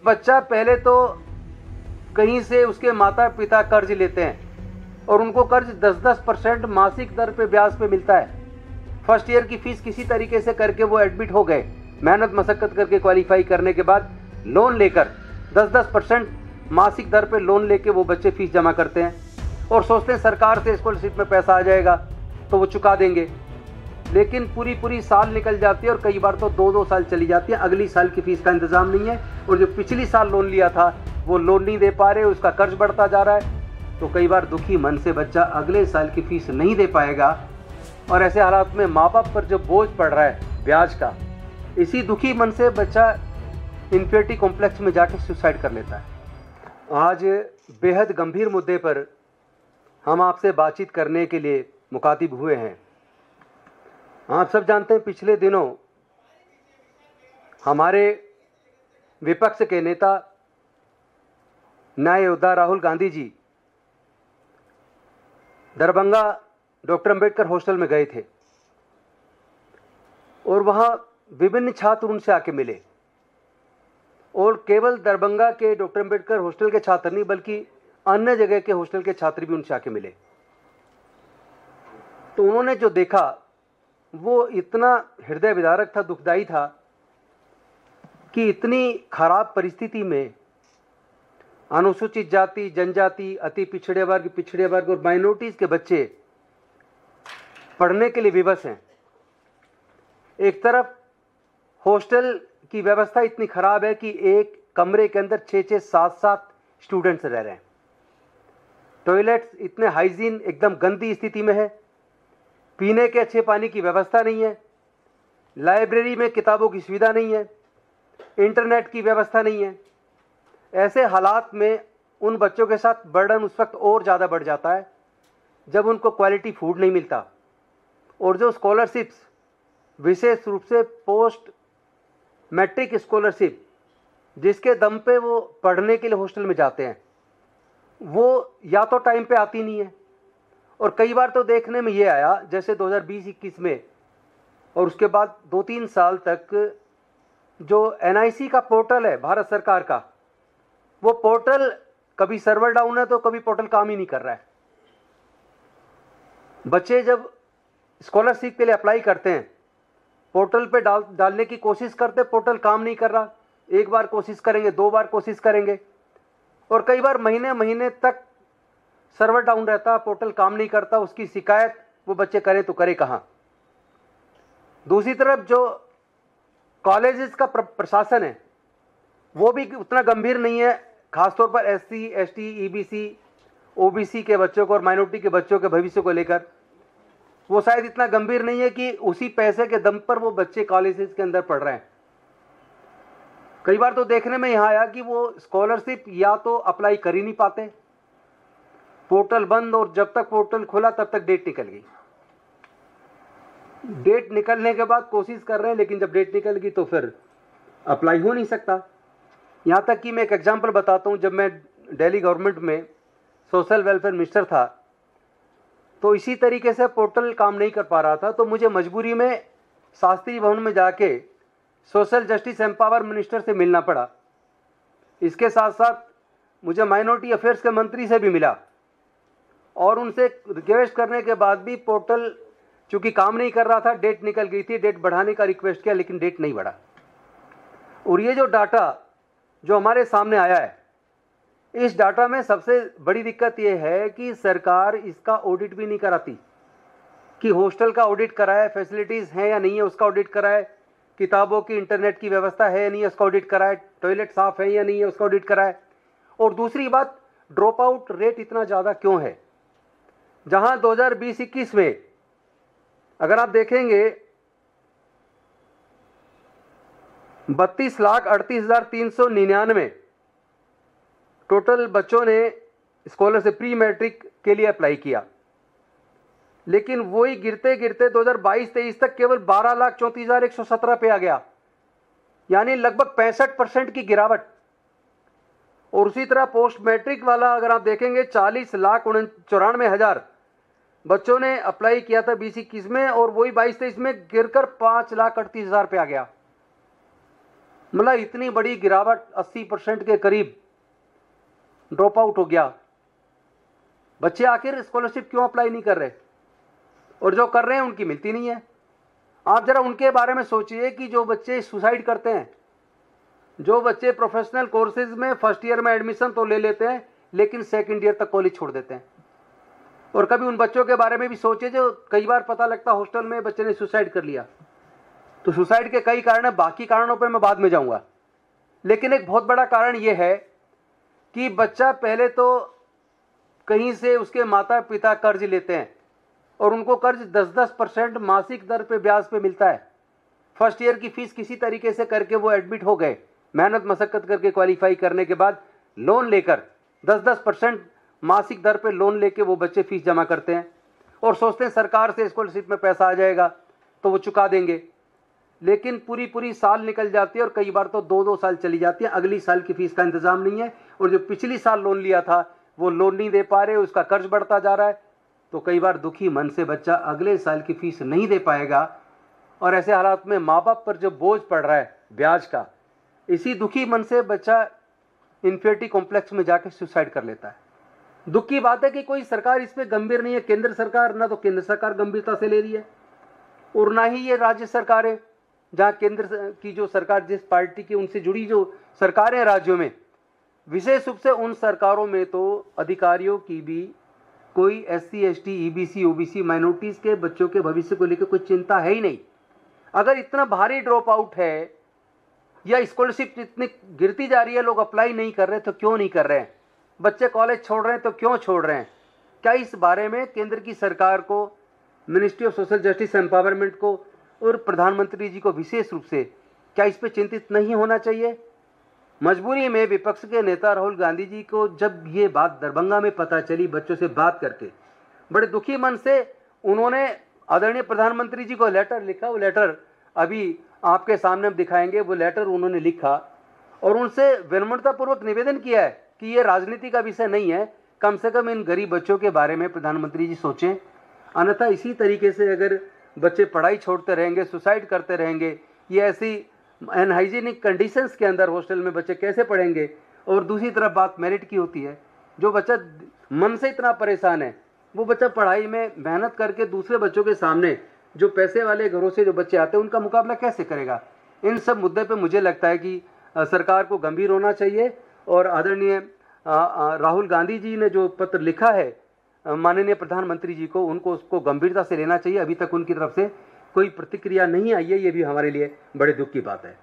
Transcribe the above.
बच्चा पहले तो कहीं से उसके माता पिता कर्ज लेते हैं और उनको कर्ज 10-10% मासिक दर पे ब्याज पे मिलता है। फर्स्ट ईयर की फीस किसी तरीके से करके वो एडमिट हो गए, मेहनत मशक्कत करके क्वालिफाई करने के बाद लोन लेकर 10-10% मासिक दर पे लोन लेके वो बच्चे फीस जमा करते हैं और सोचते हैं सरकार से स्कॉलरशिप में पैसा आ जाएगा तो वो चुका देंगे। लेकिन पूरी साल निकल जाती है और कई बार तो 2-2 साल चली जाती है, अगली साल की फीस का इंतजाम नहीं है और जो पिछली साल लोन लिया था वो लोन नहीं दे पा रहे, उसका कर्ज बढ़ता जा रहा है। तो कई बार दुखी मन से बच्चा अगले साल की फीस नहीं दे पाएगा और ऐसे हालात में माँ बाप पर जो बोझ पड़ रहा है ब्याज का, इसी दुखी मन से बच्चा इन्फिनिटी कॉम्प्लेक्स में जाकर सुसाइड कर लेता है। आज बेहद गंभीर मुद्दे पर हम आपसे बातचीत करने के लिए मुखातिब हुए हैं। आप सब जानते हैं पिछले दिनों हमारे विपक्ष के नेता न्याय योद्धा राहुल गांधी जी दरभंगा डॉक्टर अंबेडकर हॉस्टल में गए थे और वहां विभिन्न छात्र उनसे आके मिले और केवल दरभंगा के डॉक्टर अंबेडकर हॉस्टल के छात्र नहीं बल्कि अन्य जगह के हॉस्टल के छात्र भी उनसे आके मिले। तो उन्होंने जो देखा वो इतना हृदय विदारक था, दुखदाई था कि इतनी खराब परिस्थिति में अनुसूचित जाति, जनजाति, अति पिछड़े वर्ग और माइनॉरिटीज के बच्चे पढ़ने के लिए विवश हैं। एक तरफ हॉस्टल की व्यवस्था इतनी खराब है कि एक कमरे के अंदर 6-6, 7-7 स्टूडेंट्स रह रहे हैं। टॉयलेट्स इतने हाइजीन एकदम गंदी स्थिति में है, पीने के अच्छे पानी की व्यवस्था नहीं है, लाइब्रेरी में किताबों की सुविधा नहीं है, इंटरनेट की व्यवस्था नहीं है। ऐसे हालात में उन बच्चों के साथ बर्डन उस वक्त और ज़्यादा बढ़ जाता है जब उनको क्वालिटी फूड नहीं मिलता और जो स्कॉलरशिप्स विशेष रूप से पोस्ट मैट्रिक स्कॉलरशिप जिसके दम पे वो पढ़ने के लिए हॉस्टल में जाते हैं वो या तो टाइम पे आती नहीं है और कई बार तो देखने में ये आया जैसे 2020-21 में और उसके बाद 2-3 साल तक जो NIC का पोर्टल है भारत सरकार का, वो पोर्टल कभी सर्वर डाउन है तो कभी पोर्टल काम ही नहीं कर रहा है। बच्चे जब स्कॉलरशिप के लिए अप्लाई करते हैं पोर्टल पे डालने की कोशिश करते, पोर्टल काम नहीं कर रहा। एक बार कोशिश करेंगे, 2 बार कोशिश करेंगे और कई बार महीने तक सर्वर डाउन रहता, पोर्टल काम नहीं करता। उसकी शिकायत वो बच्चे करें तो करे कहाँ। दूसरी तरफ जो कॉलेजेस का प्रशासन है वो भी उतना गंभीर नहीं है, खासतौर पर SC, ST, EBC, OBC के बच्चों को और माइनॉरिटी के बच्चों के भविष्य को लेकर वो शायद इतना गंभीर नहीं है कि उसी पैसे के दम पर वो बच्चे कॉलेजेस के अंदर पढ़ रहे हैं। कई बार तो देखने में यहाँ आया कि वो स्कॉलरशिप या तो अप्लाई कर ही नहीं पाते, पोर्टल बंद और जब तक पोर्टल खुला तब तक डेट निकल गई। डेट निकलने के बाद कोशिश कर रहे हैं लेकिन जब डेट निकल गई तो फिर अप्लाई हो नहीं सकता। यहाँ तक कि मैं एक एग्जांपल बताता हूँ, जब मैं दिल्ली गवर्नमेंट में सोशल वेलफेयर मिनिस्टर था तो इसी तरीके से पोर्टल काम नहीं कर पा रहा था तो मुझे मजबूरी में शास्त्री भवन में जाके सोशल जस्टिस एम्पावर मिनिस्टर से मिलना पड़ा। इसके साथ साथ मुझे माइनॉरिटी अफेयर्स के मंत्री से भी मिला और उनसे रिक्वेस्ट करने के बाद भी पोर्टल चूँकि काम नहीं कर रहा था, डेट निकल गई थी, डेट बढ़ाने का रिक्वेस्ट किया लेकिन डेट नहीं बढ़ा। और ये जो डाटा जो हमारे सामने आया है, इस डाटा में सबसे बड़ी दिक्कत ये है कि सरकार इसका ऑडिट भी नहीं कराती कि हॉस्टल का ऑडिट कराए, फैसिलिटीज़ हैं या नहीं है उसका ऑडिट कराए, किताबों की इंटरनेट की व्यवस्था है या नहीं है उसका ऑडिट कराए, टॉयलेट साफ़ है या नहीं है उसका ऑडिट कराए। और दूसरी बात, ड्रॉप आउट रेट इतना ज़्यादा क्यों है? जहां 2020-21 में अगर आप देखेंगे 32,38,399 टोटल बच्चों ने स्कॉलरशिप प्री मैट्रिक के लिए अप्लाई किया, लेकिन वही गिरते गिरते 2022-23 तक केवल 12,34,117 पे आ गया, यानी लगभग 65% की गिरावट। और उसी तरह पोस्ट मैट्रिक वाला अगर आप देखेंगे 40,94,000 बच्चों ने अप्लाई किया था 20-21 में और वही 22-23 में गिरकर 5,38,000 पे आ गया। मतलब इतनी बड़ी गिरावट 80% के करीब ड्रॉप आउट हो गया। बच्चे आखिर स्कॉलरशिप क्यों अप्लाई नहीं कर रहे, और जो कर रहे हैं उनकी मिलती नहीं है। आप जरा उनके बारे में सोचिए कि जो बच्चे सुसाइड करते हैं, जो बच्चे प्रोफेशनल कोर्सेज में फर्स्ट ईयर में एडमिशन तो ले लेते हैं लेकिन सेकंड ईयर तक कॉलेज छोड़ देते हैं। और कभी उन बच्चों के बारे में भी सोचिए जो कई बार पता लगता हॉस्टल में बच्चे ने सुसाइड कर लिया। तो सुसाइड के कई कारण है, बाकी कारणों पर मैं बाद में जाऊंगा, लेकिन एक बहुत बड़ा कारण यह है कि बच्चा पहले तो कहीं से उसके माता पिता कर्ज लेते हैं और उनको कर्ज 10-10% मासिक दर पे ब्याज पे मिलता है। फर्स्ट ईयर की फीस किसी तरीके से करके वो एडमिट हो गए, मेहनत मशक्कत करके क्वालिफाई करने के बाद लोन लेकर 10-10% मासिक दर पे लोन लेके वो बच्चे फीस जमा करते हैं और सोचते हैं सरकार से स्कॉलरशिप में पैसा आ जाएगा तो वो चुका देंगे। लेकिन पूरी साल निकल जाती है और कई बार तो 2-2 साल चली जाती है, अगली साल की फीस का इंतजाम नहीं है, और जो पिछली साल लोन लिया था वो लोन नहीं दे पा रहे, उसका कर्ज बढ़ता जा रहा है। तो कई बार दुखी मन से बच्चा अगले साल की फीस नहीं दे पाएगा, और ऐसे हालात में माँ बाप पर जो बोझ पड़ रहा है ब्याज का, इसी दुखी मन से बच्चा इन्फिनिटी कॉम्प्लेक्स में जाकर सुसाइड कर लेता है। दुख की बात है कि कोई सरकार इस पे गंभीर नहीं है। केंद्र सरकार, ना तो केंद्र सरकार गंभीरता से ले रही है और ना ही ये राज्य सरकार है, जहाँ केंद्र की जो सरकार, जिस पार्टी की उनसे जुड़ी जो सरकारें राज्यों में, विशेष रूप से उन सरकारों में तो अधिकारियों की भी कोई SC ST EBC OBC minorities के बच्चों के भविष्य को लेकर कोई चिंता है ही नहीं। अगर इतना भारी ड्रॉप आउट है या स्कॉलरशिप इतनी गिरती जा रही है, लोग अप्लाई नहीं कर रहे तो क्यों नहीं कर रहे हैं, बच्चे कॉलेज छोड़ रहे हैं तो क्यों छोड़ रहे हैं, क्या इस बारे में केंद्र की सरकार को, ministry of social justice empowerment को और प्रधानमंत्री जी को विशेष रूप से क्या इस पर चिंतित नहीं होना चाहिए? मजबूरी में विपक्ष के नेता राहुल गांधी जी को जब ये बात दरभंगा में पता चली, बच्चों से बात करके बड़े दुखी मन से उन्होंने आदरणीय प्रधानमंत्री जी को लेटर लिखा। वो लेटर अभी आपके सामने हम दिखाएंगे। वो लेटर उन्होंने लिखा और उनसे विनम्रतापूर्वक निवेदन किया है कि ये राजनीति का विषय नहीं है, कम से कम इन गरीब बच्चों के बारे में प्रधानमंत्री जी सोचें। अन्यथा इसी तरीके से अगर बच्चे पढ़ाई छोड़ते रहेंगे, सुसाइड करते रहेंगे, ये ऐसी अनहाइजीनिक कंडीशंस के अंदर हॉस्टल में बच्चे कैसे पढ़ेंगे? और दूसरी तरफ बात मेरिट की होती है, जो बच्चा मन से इतना परेशान है, वो बच्चा पढ़ाई में मेहनत करके दूसरे बच्चों के सामने, जो पैसे वाले घरों से जो बच्चे आते हैं, उनका मुकाबला कैसे करेगा? इन सब मुद्दे पे मुझे लगता है कि सरकार को गंभीर होना चाहिए। और आदरणीय राहुल गांधी जी ने जो पत्र लिखा है माननीय प्रधानमंत्री जी को, उनको उसको गंभीरता से लेना चाहिए। अभी तक उनकी तरफ से कोई प्रतिक्रिया नहीं आई है, ये भी हमारे लिए बड़े दुख की बात है।